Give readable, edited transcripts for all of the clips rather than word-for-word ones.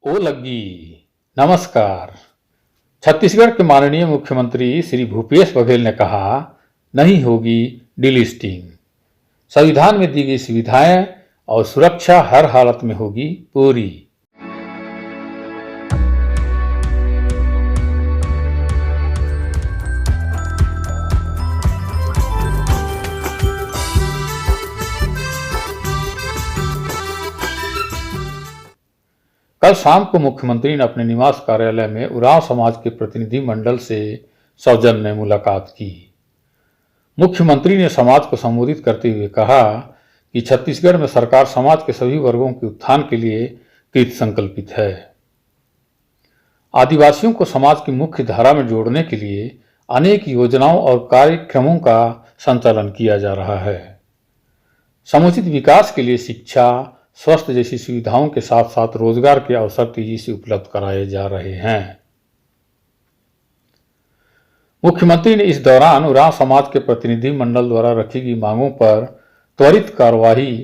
ओ लग्गी। नमस्कार। छत्तीसगढ़ के माननीय मुख्यमंत्री श्री भूपेश बघेल ने कहा, नहीं होगी डीलिस्टिंग। संविधान में दी गई सुविधाएं और सुरक्षा हर हालत में होगी पूरी। कल शाम को मुख्यमंत्री ने अपने निवास कार्यालय में उरांव समाज के प्रतिनिधि मंडल से सौजन्य मुलाकात की। मुख्यमंत्री ने समाज को संबोधित करते हुए कहा कि छत्तीसगढ़ में सरकार समाज के सभी वर्गों के उत्थान के लिए कृत संकल्पित है। आदिवासियों को समाज की मुख्य धारा में जोड़ने के लिए अनेक योजनाओं और कार्यक्रमों का संचालन किया जा रहा है। समुचित विकास के लिए शिक्षा, स्वास्थ्य जैसी सुविधाओं के साथ साथ रोजगार के अवसर तेजी से उपलब्ध कराए जा रहे हैं। मुख्यमंत्री ने इस दौरान उरांव समाज के प्रतिनिधि मंडल द्वारा रखी गई मांगों पर त्वरित कार्यवाही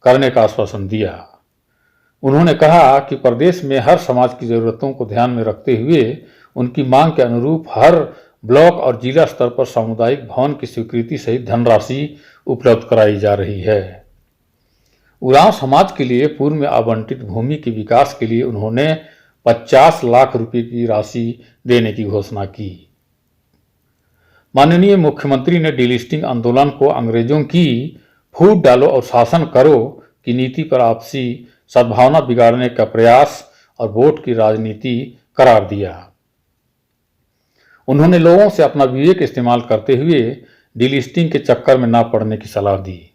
करने का आश्वासन दिया। उन्होंने कहा कि प्रदेश में हर समाज की जरूरतों को ध्यान में रखते हुए उनकी मांग के अनुरूप हर ब्लॉक और जिला स्तर पर सामुदायिक भवन की स्वीकृति सहित धनराशि उपलब्ध कराई जा रही है। उरांव समाज के लिए पूर्व में आवंटित भूमि के विकास के लिए उन्होंने 50 लाख रुपए की राशि देने की घोषणा की। माननीय मुख्यमंत्री ने डीलिस्टिंग आंदोलन को अंग्रेजों की फूट डालो और शासन करो की नीति पर आपसी सद्भावना बिगाड़ने का प्रयास और वोट की राजनीति करार दिया। उन्होंने लोगों से अपना विवेक इस्तेमाल करते हुए डीलिस्टिंग के चक्कर में न पड़ने की सलाह दी।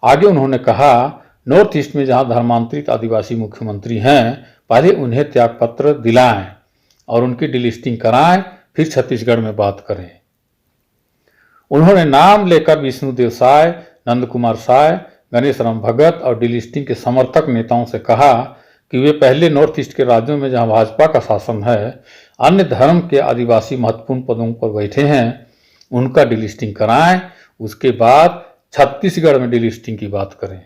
आगे उन्होंने कहा, नॉर्थ ईस्ट में जहां धर्मांतरित आदिवासी मुख्यमंत्री हैं, पहले उन्हें त्यागपत्र दिलाएं और उनकी डीलिस्टिंग कराएं, फिर छत्तीसगढ़ में बात करें। उन्होंने नाम लेकर विष्णुदेव साय, नंद कुमार साय, गणेश राम भगत और डीलिस्टिंग के समर्थक नेताओं से कहा कि वे पहले नॉर्थ ईस्ट के राज्यों में जहां भाजपा का शासन है, अन्य धर्म के आदिवासी महत्वपूर्ण पदों पर बैठे हैं, उनका डीलिस्टिंग कराएं, उसके बाद छत्तीसगढ़ में डीलिस्टिंग की बात करें।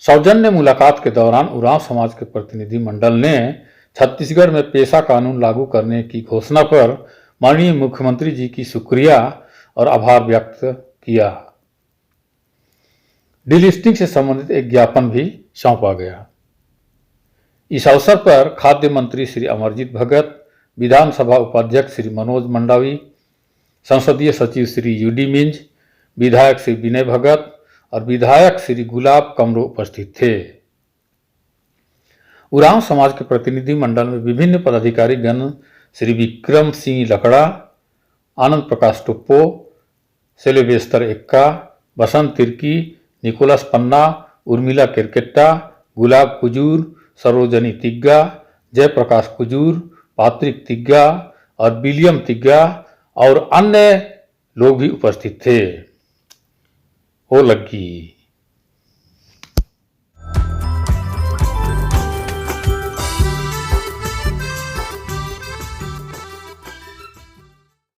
सौजन्य मुलाकात के दौरान उरांव समाज के प्रतिनिधि मंडल ने छत्तीसगढ़ में पेशा कानून लागू करने की घोषणा पर माननीय मुख्यमंत्री जी की शुक्रिया और आभार व्यक्त किया। डीलिस्टिंग से संबंधित एक ज्ञापन भी सौंपा गया। इस अवसर पर खाद्य मंत्री श्री अमरजीत भगत, विधानसभा उपाध्यक्ष श्री मनोज मंडावी, संसदीय सचिव श्री यूडी मिंज, विधायक श्री विनय भगत और विधायक श्री गुलाब कमरो उपस्थित थे। उरांव समाज के प्रतिनिधि मंडल में विभिन्न पदाधिकारी गण श्री विक्रम सिंह लकड़ा, आनंद प्रकाश टुप्पो, सेलेबेस्तर एक्का, बसंत तिर्की, निकोलस पन्ना, उर्मिला किरकेट्टा, गुलाब कुजूर, सरोजनी तिग्गा, जयप्रकाश कुजूर, पात्रिक तिग्गा और विलियम तिग्गा और अन्य लोग भी उपस्थित थे। ओ लग्गी।